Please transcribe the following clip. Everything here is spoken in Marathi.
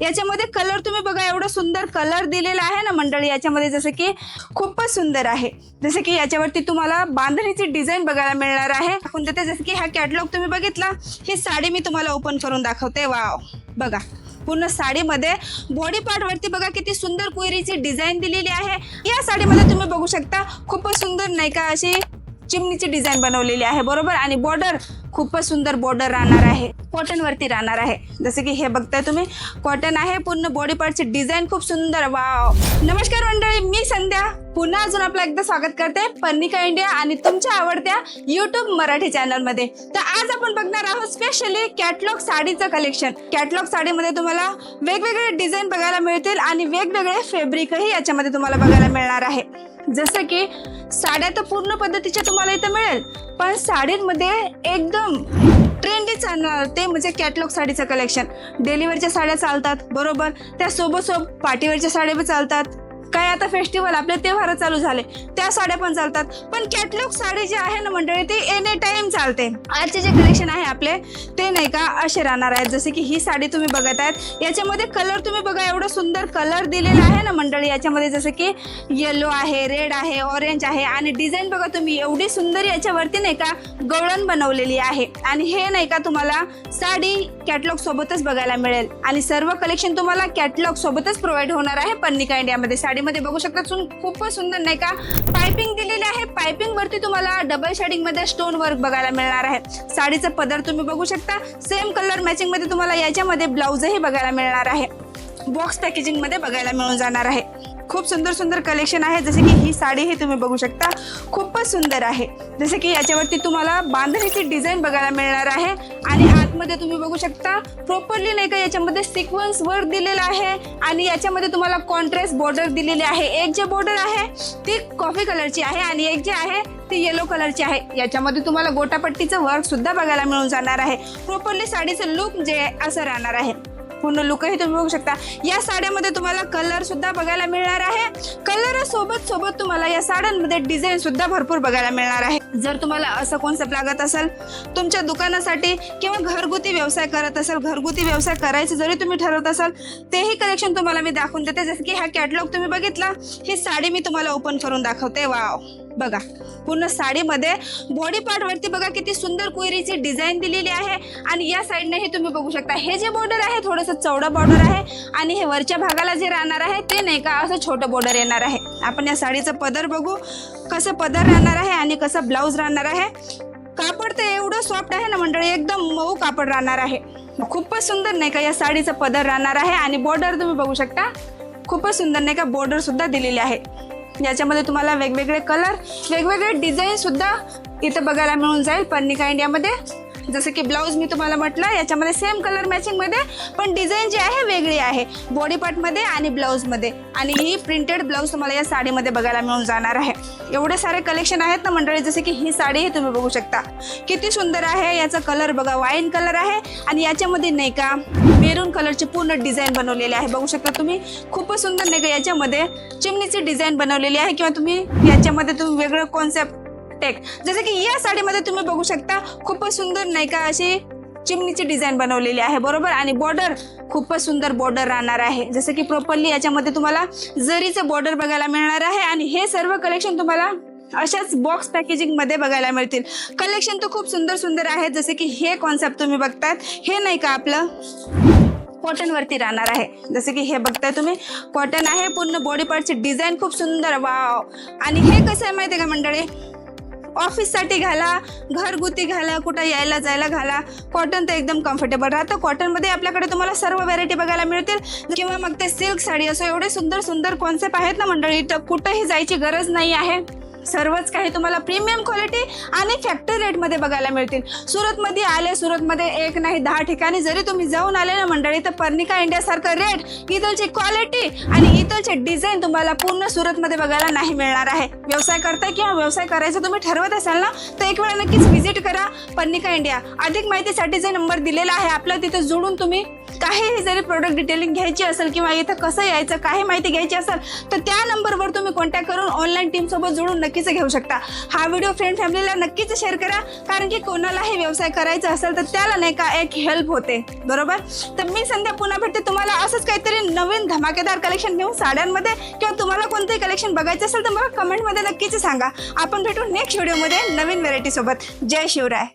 याच्यामध्ये कलर तुम्ही बघा, एवढा सुंदर कलर दिलेला आहे ना मंडळी याच्यामध्ये, जसं की खूपच सुंदर आहे। जसं की याच्यावरती तुम्हाला बांधणीची डिझाईन बघायला मिळणार आहे। दाखवून देते, जसं की हा कॅटलॉग तुम्ही बघितला, ही साडी मी तुम्हाला ओपन करून दाखवते। वाव, बघा पूर्ण साडीमध्ये बॉडी पार्ट वरती बघा किती सुंदर कोयरीची डिझाईन दिलेली आहे। या साडीमध्ये तुम्ही बघू शकता खूपच सुंदर नाही का अशी चिमणीची डिझाईन बनवलेली आहे, बरोबर। आणि बॉर्डर खूपच सुंदर बॉर्डर राहणार आहे, कॉटन वरती राहणार आहे। जसे की हे बघताय तुम्ही, कॉटन आहे, पूर्ण बॉडी पार्टची डिझाईन खूप सुंदर। वाव, नमस्कार मंडळी, मी संध्या पुन्हा अजून आपलं एकदा स्वागत करते पर्निका इंडिया आणि तुमच्या आवडत्या यूट्यूब मराठी चॅनल मध्ये। तर आज आपण बघणार आहोत स्पेशली कॅटलॉग साडीचं कलेक्शन। कॅटलॉग साडीमध्ये तुम्हाला वेगवेगळे डिझाईन बघायला मिळतील आणि वेगवेगळे फॅब्रिकही याच्यामध्ये तुम्हाला बघायला मिळणार आहे। जसं की साड्या तर पूर्ण पद्धतीच्या तुम्हाला इथं मिळेल, पण साडींमध्ये एकदम ट्रेंडी चालणार ते म्हणजे कॅटलॉग साडीचं कलेक्शन। डेलीवेअरच्या साड्या चालतात, बरोबर, त्या सोबत पार्टीवेअरच्या साड्या पण चालतात। काय आता फेस्टिवल आपले तेव्हार चालू झाले, त्या साड्या पण चालतात। पण कॅटलॉग साडी जी आहे ना मंडळी, ती एनी टाइम चालते। आजचे जे कलेक्शन आहे आपले ते नाही का असे राहणार आहेत। जसे की ही साडी तुम्ही बघत आहेत, याच्यामध्ये कलर तुम्ही बघा, एवढा सुंदर कलर दिलेला आहे ना मंडळी याच्यामध्ये, जसं की येलो आहे, रेड आहे, ऑरेंज आहे। आणि डिझाईन बघा तुम्ही, एवढी सुंदर याच्यावरती नाही का गवळण बनवलेली आहे। आणि हे नाही का तुम्हाला साडी कॅटलॉग सोबतच बघायला मिळेल आणि सर्व कलेक्शन तुम्हाला कॅटलॉग सोबतच प्रोव्हाइड होणार आहे पर्निका इंडियामध्ये। साडीमध्ये बघू शकता खूपच सुंदर नाही का पाइपिंग दिलेली आहे। पाइपिंग वरती तुम्हाला डबल शेडिंग मध्ये स्टोन वर्क बघायला मिळणार आहे। साडीचा पदर तुम्ही बघू शकता, सेम कलर मॅचिंग मध्ये तुम्हाला याच्यामध्ये ब्लाउजही बघायला मिळणार आहे। बॉक्स पॅकेजिंग मध्ये बघायला मिळून जाणार आहे। खूप सुंदर सुंदर कलेक्शन आहे। जसे की ही साडी ही तुम्ही बघू शकता, खूपच सुंदर आहे। जसे की याच्यावरती तुम्हाला बांधणीची डिझाईन बघायला मिळणार आहे आणि आतमध्ये तुम्ही बघू शकता प्रॉपरली नाही का याच्यामध्ये सिक्वेन्स वर्क दिलेला आहे आणि याच्यामध्ये तुम्हाला कॉन्ट्रास्ट बॉर्डर दिलेली आहे। एक जे बॉर्डर आहे ती कॉफी कलरची आहे आणि एक जे आहे ती येलो कलरची आहे। याच्यामध्ये तुम्हाला गोटापट्टीचं वर्क सुद्धा बघायला मिळून जाणार आहे। प्रॉपरली साडीचं लुक जे असं राहणार आहे, पूर्ण लुकही तुम्ही बघू शकता। या साड्यामध्ये तुम्हाला कलर सुद्धा बघायला मिळणार आहे। कलर सोबत सोबत तुम्हाला या साड्यांमध्ये डिझाईन सुद्धा भरपूर बघायला मिळणार आहे। जर तुम्हाला असं कॉन्सेप्ट लागत असेल तुमच्या दुकानासाठी किंवा घरगुती व्यवसाय करत असाल, घरगुती व्यवसाय करायचं जरी तुम्ही ठरवत असाल, तेही कलेक्शन तुम्हाला मी दाखवून देते। जसं की हा कॅटलॉग तुम्ही बघितला, ही साडी मी तुम्हाला ओपन करून दाखवते। वाव, बघा पूर्ण साडीमध्ये बॉडी पार्ट वरती बघा किती सुंदर कोयरीची डिझाईन दिलेली आहे। आणि या साईडने हे तुम्ही बघू शकता, हे जे बॉर्डर आहे थोडंसं चौडा बॉर्डर आहे आणि हे वरच्या भागाला जे राहणार आहे ते नाही का असं छोटं बॉर्डर येणार आहे। आपण या साडीचं पदर बघू, कसं पदर राहणार आहे आणि कसं ब्लाऊज राहणार आहे। कापड तर एवढं सॉफ्ट आहे ना मंडळी, एकदम मऊ कापड राहणार आहे। खूपच सुंदर नाही का या साडीचं पदर राहणार आहे आणि बॉर्डर तुम्ही बघू शकता, खूपच सुंदर नाही का बॉर्डर सुद्धा दिलेली आहे। याच्यामध्ये तुम्हाला वेगवेगळे कलर, वेगवेगळे डिझाईन सुद्धा इथं बघायला मिळून जाईल पर्निका इंडियामध्ये। जसं की ब्लाऊज मी तुम्हाला म्हटलं याच्यामध्ये सेम कलर मॅचिंग मध्ये, पण डिझाईन जी आहे वेगळी आहे बॉडी पार्ट मध्ये आणि ब्लाऊज मध्ये। आणि ही प्रिंटेड ब्लाऊज तुम्हाला या साडीमध्ये बघायला मिळून जाणार आहे। एवढे सारे कलेक्शन आहेत ना मंडळी। जसे की ही साडी ही तुम्ही बघू शकता किती सुंदर आहे। याचा कलर बघा वाईन कलर आहे आणि याच्यामध्ये नाही का मेरून कलरची पूर्ण डिझाईन बनवलेली आहे। बघू शकता तुम्ही, खूपच सुंदर नाही का याच्यामध्ये चिमणीची डिझाईन बनवलेली आहे किंवा तुम्ही याच्यामध्ये तुम्ही वेगळं कॉन्सेप्ट टेक। जसं की या साडीमध्ये तुम्ही बघू शकता खूपच सुंदर नाही का अशी चिमणीची डिझाईन बनवलेली आहे, बरोबर। आणि बॉर्डर खूपच सुंदर बॉर्डर राहणार आहे। जसं की प्रॉपरली याच्यामध्ये तुम्हाला जरीचं बॉर्डर बघायला मिळणार आहे आणि हे सर्व कलेक्शन तुम्हाला अशाच बॉक्स पॅकेजिंग मध्ये बघायला मिळतील। कलेक्शन तर खूप सुंदर सुंदर आहे। जसे की हे कॉन्सेप्ट तुम्ही बघतायत, हे नाही का आपलं कॉटन वरती राहणार आहे। जसे की हे बघताय तुम्ही, कॉटन आहे, पूर्ण बॉडी पार्टची डिझाईन खूप सुंदर। वाव, आणि हे कसं आहे माहिती आहे का मंडळी, ऑफिससाठी घाला, घरगुती घाला, कुठं यायला जायला घाला। कॉटन तर एकदम कम्फर्टेबल राहतं। कॉटनमध्ये आपल्याकडे तुम्हाला सर्व व्हरायटी बघायला मिळतील किंवा मग ते सिल्क साडी असो, एवढे सुंदर सुंदर कॉन्सेप्ट आहेत ना मंडळी, तर कुठंही जायची गरज नाही आहे। सर्वच काही तुम्हाला प्रीमियम क्वालिटी आणि फॅक्टरी रेट मध्ये बघायला मिळतील। सुरतमध्ये आले, सुरतमध्ये एक नाही 10 ठिकाणी जरी तुम्ही जाऊन आले ना मंडळी, तर पर्निका इंडिया सारखं रेट, इथलची क्वालिटी आणि इथलचे डिझाईन तुम्हाला पूर्ण सुरतमध्ये बघायला नाही मिळणार आहे। व्यवसाय करताय किंवा व्यवसाय करायचा तुम्ही ठरवत असाल ना, तर एक वेळा नक्कीच व्हिजिट करा पर्निका इंडिया। अधिक माहितीसाठी जे नंबर दिलेला आहे आपला, तिथे जोडून तुम्ही काहीही जरी प्रोडक्ट डिटेलिंग घ्यायची असेल किंवा इथं कसं यायचं काही माहिती घ्यायची असेल, तर त्या नंबरवर तुम्ही कॉन्टॅक्ट करून ऑनलाईन टीम सोबत जोडून नक्कीच घेऊ शकता। हा व्हिडिओ फ्रेंड फॅमिलीला नक्कीच शेअर करा, कारण की कोणालाही व्यवसाय करायचा असेल तर त्याला नाही का एक हेल्प होते, बरोबर। तर मी संध्या पुन्हा भेटते तुम्हाला असंच काही नवीन धमाकेदार कलेक्शन घेऊन साड्यांमध्ये, किंवा तुम्हाला कोणतेही कलेक्शन बघायचं असेल तर मला कमेंटमध्ये नक्कीच सांगा. आपण भेटू नेक्स्ट व्हिडिओमध्ये नवीन व्हेरायटी सोबत. जय शिवराय.